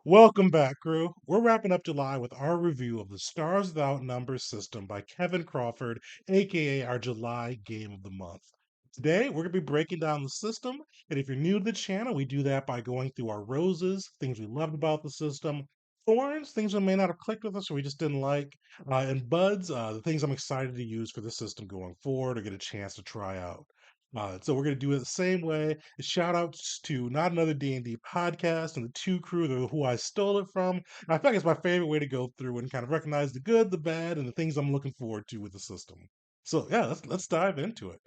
Welcome back, crew. We're wrapping up July with our review of the Stars Without Numbers system by Kevin Crawford, aka our July Game of the Month. Today, we're going to be breaking down the system, and if you're new to the channel, we do that by going through our roses, things we loved about the system, thorns, things that may not have clicked with us or we just didn't like, and buds, the things I'm excited to use for the system going forward or get a chance to try out. So we're going to do it the same way. Shout outs to Not Another D&D podcast and the two crew who I stole it from. And I feel like it's my favorite way to go through and kind of recognize the good, the bad, and the things I'm looking forward to with the system. So yeah, let's dive into it.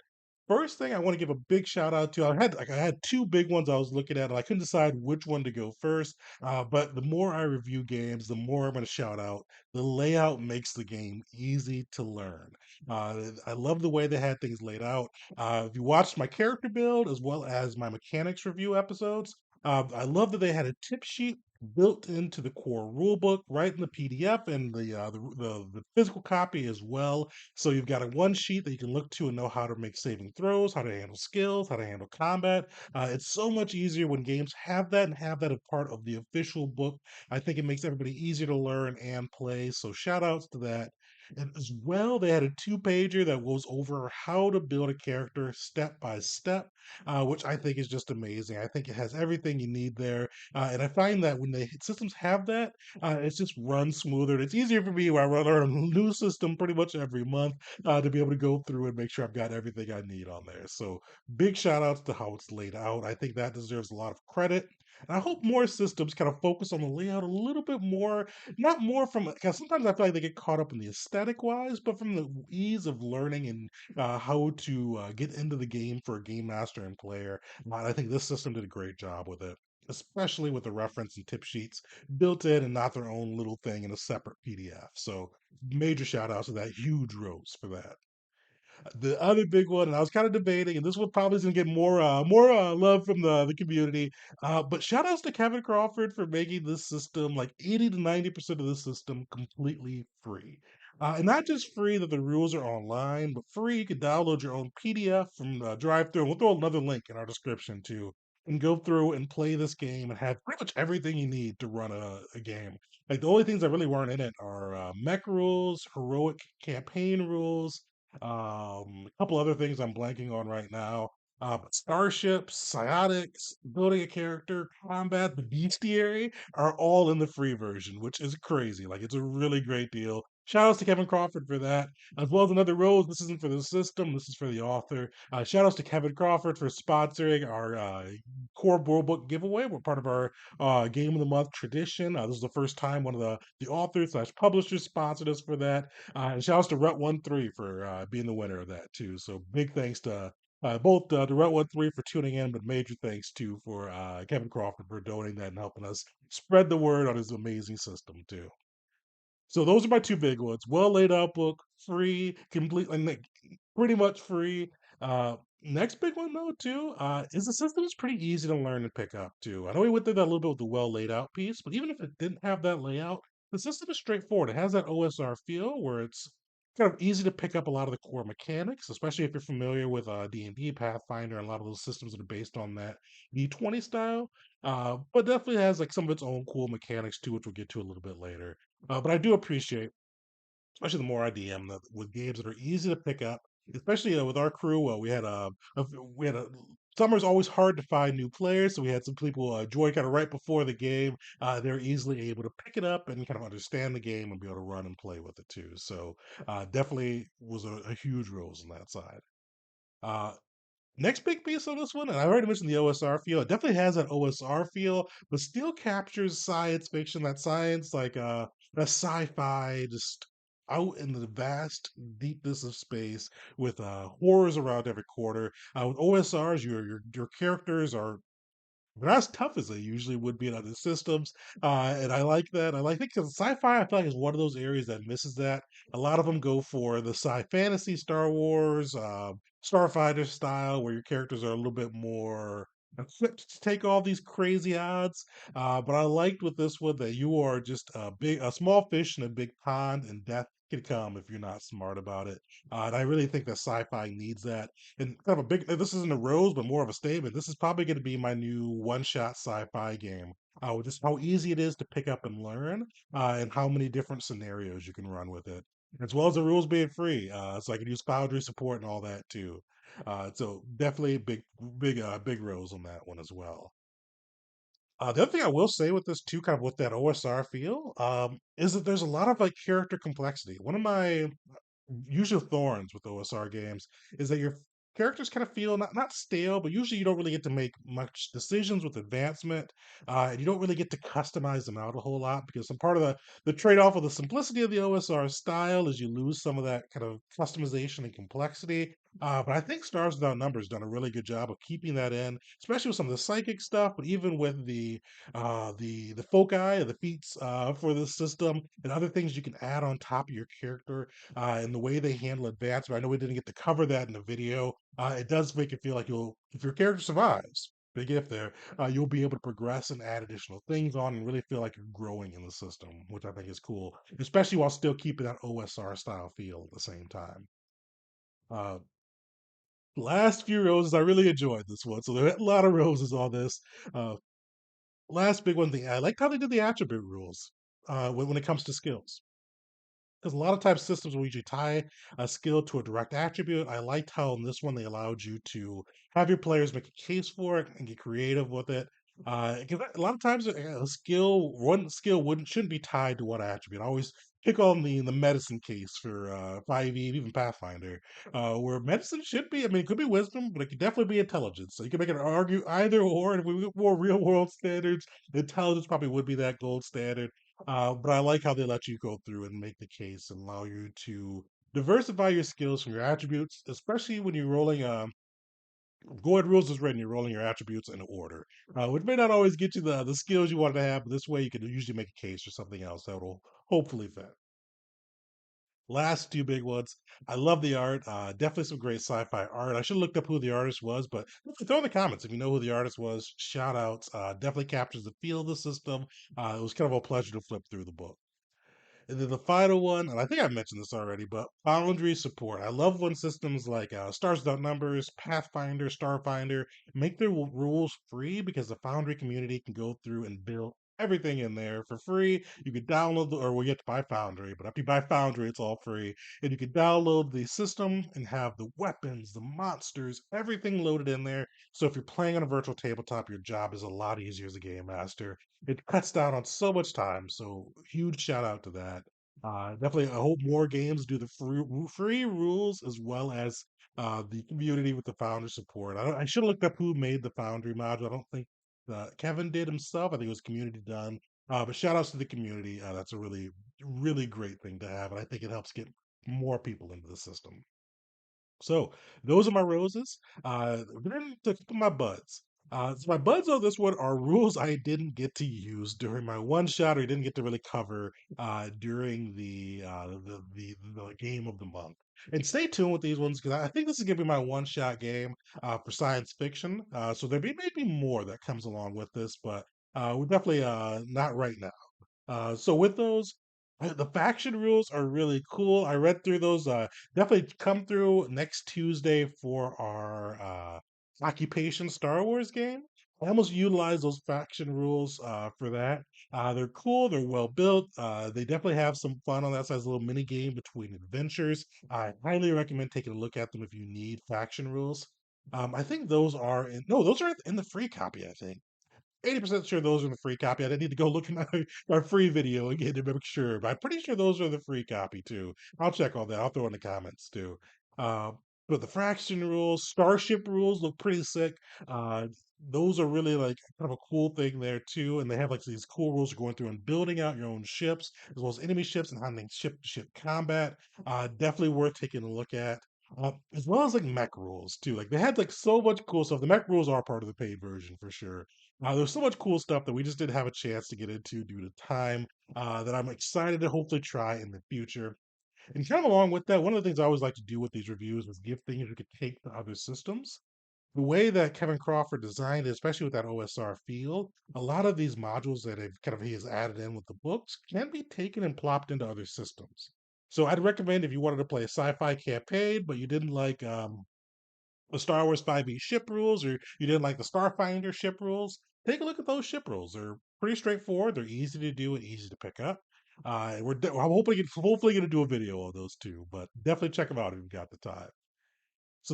First thing I want to give a big shout out to. I had two big ones I was looking at, and I couldn't decide which one to go first. But the more I review games, the more I'm going to shout out. The layout makes the game easy to learn. I love the way they had things laid out. If you watched my character build as well as my mechanics review episodes, I love that they had a tip sheet built into the core rulebook, right in the PDF and the physical copy as well. So you've got a one sheet that you can look to and know how to make saving throws, how to handle skills, how to handle combat. It's so much easier when games have that and have that as part of the official book. I think it makes everybody easier to learn and play. So shout outs to that. And as well, they had a two-pager that goes over how to build a character step by step, which I think is just amazing. I think it has everything you need there, and I find that when the systems have that, it's just runs smoother. And it's easier for me when I learn a new system pretty much every month to be able to go through and make sure I've got everything I need on there. So big shout outs to how it's laid out. I think that deserves a lot of credit. And I hope more systems kind of focus on the layout a little bit more, not more from because sometimes I feel like they get caught up in the aesthetic wise, but from the ease of learning and how to get into the game for a game master and player. And I think this system did a great job with it, especially with the reference and tip sheets built in and not their own little thing in a separate PDF. So major shout outs to that huge rose for that. The other big one, and I was kind of debating, and this one probably is gonna get more love from the community. But shout outs to Kevin Crawford for making this system like 80 to 90% of the system completely free. And not just free that the rules are online, but free you can download your own PDF from drive through. We'll throw another link in our description too. And go through and play this game and have pretty much everything you need to run a game. Like the only things that really weren't in it are mech rules, heroic campaign rules, a couple other things I'm blanking on right now. But starships, psionics, building a character, combat, the bestiary are all in the free version, which is crazy. Like it's a really great deal. Shout outs to Kevin Crawford for that, as well as another rose. This isn't for the system. This is for the author. Shout outs to Kevin Crawford for sponsoring our core rule book giveaway. We're part of our game of the month tradition. This is the first time one of the authors slash publishers sponsored us for that. And shouts to Rut13 for being the winner of that too. So big thanks to both to Rut13 for tuning in, but major thanks too for Kevin Crawford for donating that and helping us spread the word on his amazing system too. So those are my two big ones. Well laid out book, free, completely pretty much free. Next big one though too is the system is pretty easy to learn and pick up too. I know we went through that a little bit with the well laid out piece, but even if it didn't have that layout, the system is straightforward. It has that OSR feel where it's kind of easy to pick up a lot of the core mechanics, especially if you're familiar with D&D, Pathfinder, and a lot of those systems that are based on that D20 style. But definitely has like some of its own cool mechanics too, which we'll get to a little bit later. But I do appreciate, especially the more I DM with games that are easy to pick up, especially with our crew. We had a summer's always hard to find new players, so we had some people join kind of right before the game. They're easily able to pick it up and kind of understand the game and be able to run and play with it too. So definitely was a huge rose on that side. Uh, Next big piece on this one, and I already mentioned the OSR feel. It definitely has that OSR feel, but still captures science fiction. That science, like that sci-fi, just out in the vast deepness of space with horrors around every corner. With OSRs, your characters are they're not as tough as they usually would be in other systems, and I like that. I like it because sci-fi. I feel like is one of those areas that misses that. A lot of them go for the sci-fantasy, Star Wars, Starfighter style, where your characters are a little bit more. equipped to take all these crazy odds. But I liked with this one that you are just a small fish in a big pond, and death can come if you're not smart about it. And I really think that sci-fi needs that. And kind of a big. This isn't a rose, but more of a statement. This is probably going to be my new one-shot sci-fi game. With just how easy it is to pick up and learn, and how many different scenarios you can run with it, as well as the rules being free. So I can use Foundry support and all that too. So definitely big rose on that one as well. The other thing I will say with this too, kind of with that OSR feel, is that there's a lot of like character complexity. One of my usual thorns with OSR games is that your characters kind of feel not stale, but usually you don't really get to make much decisions with advancement, and you don't really get to customize them out a whole lot because some part of the trade off of the simplicity of the OSR style is you lose some of that kind of customization and complexity. But I think Stars Without Numbers done a really good job of keeping that in, especially with some of the psychic stuff, but even with the foci, the feats for the system, and other things you can add on top of your character, and the way they handle advancement. I know we didn't get to cover that in the video. It does make it feel like if your character survives, big if there, you'll be able to progress and add additional things on and really feel like you're growing in the system, which I think is cool, especially while still keeping that OSR style feel at the same time. Uh, Last few roses, I really enjoyed this one. So there are a lot of roses on this. Uh, Last big one thing, I liked how they did the attribute rules when it comes to skills. Because a lot of times systems will usually tie a skill to a direct attribute. I liked how in this one they allowed you to have your players make a case for it and get creative with it. 'Cause a lot of times one skill wouldn't shouldn't be tied to one attribute. I always pick on the medicine case for 5e and even Pathfinder, where medicine should be. I mean, it could be wisdom, but it could definitely be intelligence. So you can make an argue either or. And if we get more real world standards, intelligence probably would be that gold standard. But I like how they let you go through and make the case and allow you to diversify your skills from your attributes, especially when you're rolling. Go ahead, rules is written. You're rolling your attributes in order, which may not always get you the skills you wanted to have. But this way, you can usually make a case for something else that will hopefully fit. Last two big ones. I love the art. Definitely some great sci-fi art. I should have looked up who the artist was, but throw in the comments if you know who the artist was. Shout outs. Definitely captures the feel of the system. It was kind of a pleasure to flip through the book. And then the final one, and I think I mentioned this already, but boundary support. I love when systems like Stars Without Numbers, Pathfinder, Starfinder make their rules free because the Foundry community can go through and build everything in there for free. You can download or we get to buy Foundry, but if you buy Foundry, it's all free. And you can download the system and have the weapons, the monsters, everything loaded in there. So if you're playing on a virtual tabletop, your job is a lot easier as a game master. It cuts down on so much time. So huge shout out to that. Definitely, I hope more games do the free rules as well as the community with the founder support. I should have looked up who made the Foundry module. I don't think Kevin did himself. I think it was community done. But shout outs to the community. That's a really great thing to have, and I think it helps get more people into the system. So those are my roses. Then to my buds. So my buds on this one are rules I didn't get to use during my one shot, or didn't get to really cover during the game of the month. And stay tuned with these ones because I think this is gonna be my one shot game for science fiction. So there may be more that comes along with this, but we're definitely not right now. So with those, the faction rules are really cool. I read through those. Definitely come through next Tuesday for our occupation Star Wars game. I almost utilize those faction rules for that. They're cool. They're well built. They definitely have some fun on that side. As a little mini game between adventures. I highly recommend taking a look at them if you need faction rules. I think those are no, those are in the free copy. I think. 80% sure those are the free copy. I didn't need to go look at my free video again to make sure, but I'm pretty sure those are the free copy too. I'll check all that. I'll throw in the comments too. Uh, but the fraction rules, starship rules look pretty sick. Uh, those are really like kind of a cool thing there too. And they have like these cool rules for going through and building out your own ships, as well as enemy ships and handling ship to ship combat. Definitely worth taking a look at. As well as like mech rules too. Like they had like so much cool stuff. The mech rules are part of the paid version for sure. There's so much cool stuff that we just didn't have a chance to get into due to time that I'm excited to hopefully try in the future. And kind of along with that, one of the things I always like to do with these reviews is give things we could take to other systems. The way that Kevin Crawford designed it, especially with that OSR feel, a lot of these modules that he has added in with the books can be taken and plopped into other systems. So I'd recommend if you wanted to play a sci-fi campaign, but you didn't like the Star Wars 5e ship rules, or you didn't like the Starfinder ship rules, take a look at those ship rules. They're pretty straightforward. They're easy to do and easy to pick up. I'm hopefully going to do a video on those too, but definitely check them out if you've got the time. So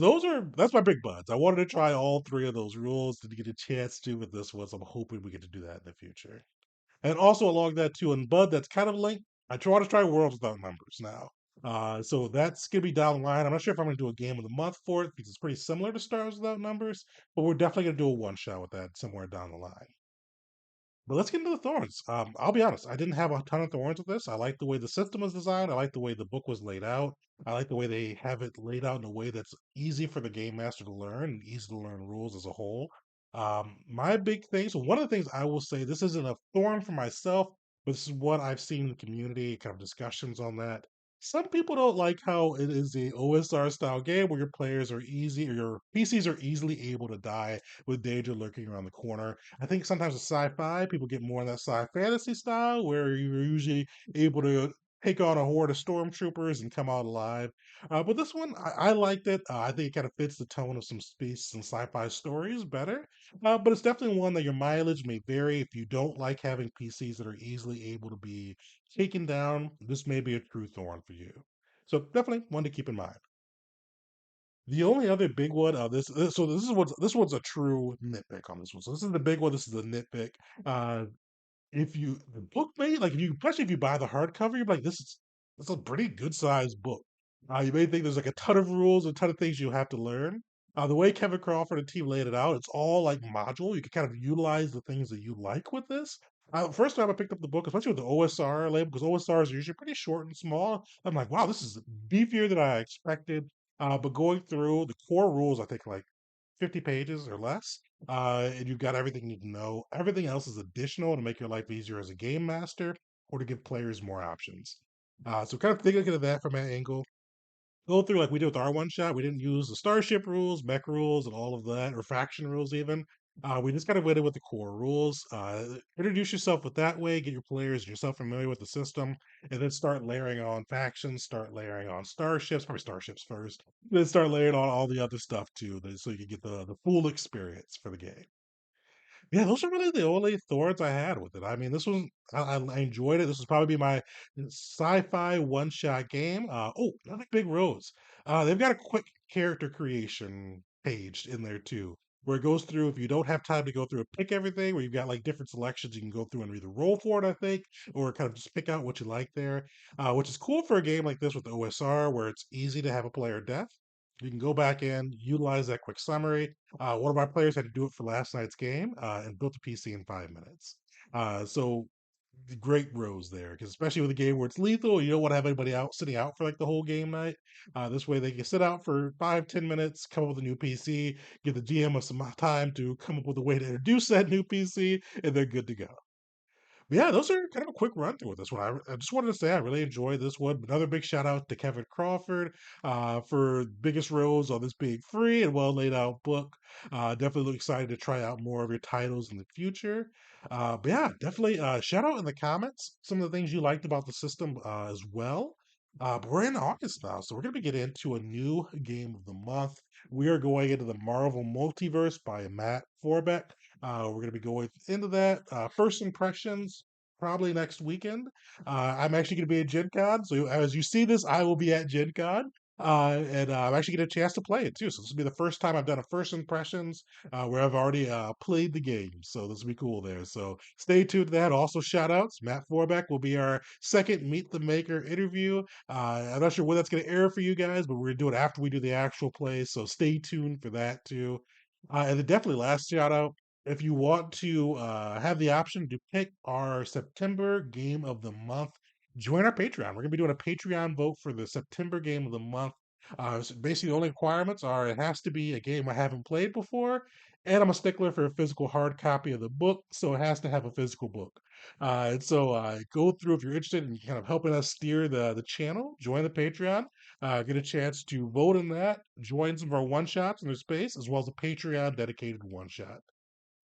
that's my big buds. I wanted to try all three of those rules. Didn't get a chance to with this one, so I'm hoping we get to do that in the future. And also along that too, and Bud, that's kind of linked. I try to try Worlds Without Numbers now. So that's gonna be down the line. I'm not sure if I'm gonna do a game of the month for it because it's pretty similar to Stars Without Numbers, but we're definitely gonna do a one shot with that somewhere down the line. But let's get into the thorns. I'll be honest, I didn't have a ton of thorns with this. I like the way the system was designed. I like the way the book was laid out. I like the way they have it laid out in a way that's easy for the game master to learn and easy to learn rules as a whole. My big thing, so one of the things I will say, this isn't a thorn for myself, but this is what I've seen in the community, kind of discussions on that. Some people don't like how it is a OSR style game where your players are easy or your PCs are easily able to die with danger lurking around the corner. I think sometimes with sci-fi, people get more in that sci-fantasy style where you're usually able to take on a horde of stormtroopers and come out alive. But this one, I liked it. I think it kind of fits the tone of some space and sci-fi stories better. But it's definitely one that your mileage may vary. If you don't like having PCs that are easily able to be taken down, this may be a true thorn for you. So definitely one to keep in mind. The only other big one, so this one's a true nitpick on this one. So this is the big one. This is the nitpick. Uh, if you the book may like if you especially if you buy the hardcover, you're like this is a pretty good sized book. You may think there's like a ton of rules, a ton of things you have to learn. The way Kevin Crawford and team laid it out, it's all like module. You can kind of utilize the things that you like with this. First time I picked up the book, especially with the OSR label, because OSRs are usually pretty short and small. I'm like, wow, this is beefier than I expected. But going through the core rules, I think like 50 pages or less. And you've got everything you need to know. Everything else is additional to make your life easier as a game master or to give players more options. So kind of thinking of that from that angle. Go through like we did with our one shot. We didn't use the starship rules, mech rules, and all of that, or faction rules even. We just kind of went in with the core rules. Introduce yourself with that way, get your players and yourself familiar with the system, and then start layering on factions, start layering on starships, probably starships first, then start layering on all the other stuff too, so you can get the full experience for the game. Yeah, those are really the only thorns I had with it. I mean, this was I enjoyed it. This was probably my sci-fi one-shot game. Another big rose. They've got a quick character creation page in there too, where it goes through if you don't have time to go through and pick everything, where you've got like different selections you can go through and either roll for it, I think, or kind of just pick out what you like there. Which is cool for a game like this with OSR, where it's easy to have a player death. You can go back in, utilize that quick summary. One of our players had to do it for last night's game and built a PC in 5 minutes. So the great rows there, because especially with a game where it's lethal, you don't want to have anybody out sitting out for like the whole game night. This way they can sit out for 5, 10 minutes, come up with a new PC, give the GM some time to come up with a way to introduce that new PC, and they're good to go. Yeah, those are kind of a quick run through with this one. I just wanted to say I really enjoyed this one. Another big shout out to Kevin Crawford for biggest roles on this big free and well laid out book. Definitely excited to try out more of your titles in the future. But yeah, definitely shout out in the comments some of the things you liked about the system as well. But we're in August now, so we're going to be getting into a new game of the month. We are going into the Marvel Multiverse by Matt Forbeck. We're going to be going into that. First impressions, probably next weekend. I'm actually going to be at Gen Con. So as you see this, I will be at Gen Con. And I'm actually getting a chance to play it too. So this will be the first time I've done a first impressions where I've already played the game. So this will be cool there. So stay tuned to that. Also, shout outs. Matt Forbeck will be our second Meet the Maker interview. I'm not sure when that's going to air for you guys, but we're going to do it after we do the actual play. So stay tuned for that too. And then definitely last shout out if you want to have the option to pick our September game of the month, join our Patreon. We're going to be doing a Patreon vote for the September game of the month. Basically, the only requirements are it has to be a game I haven't played before, and I'm a stickler for a physical hard copy of the book, so it has to have a physical book. Go through if you're interested in kind of helping us steer the channel. Join the Patreon, get a chance to vote in that, join some of our one shots in their space, as well as a Patreon dedicated one shot.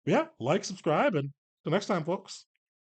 Yeah, like, subscribe, and till next time, folks.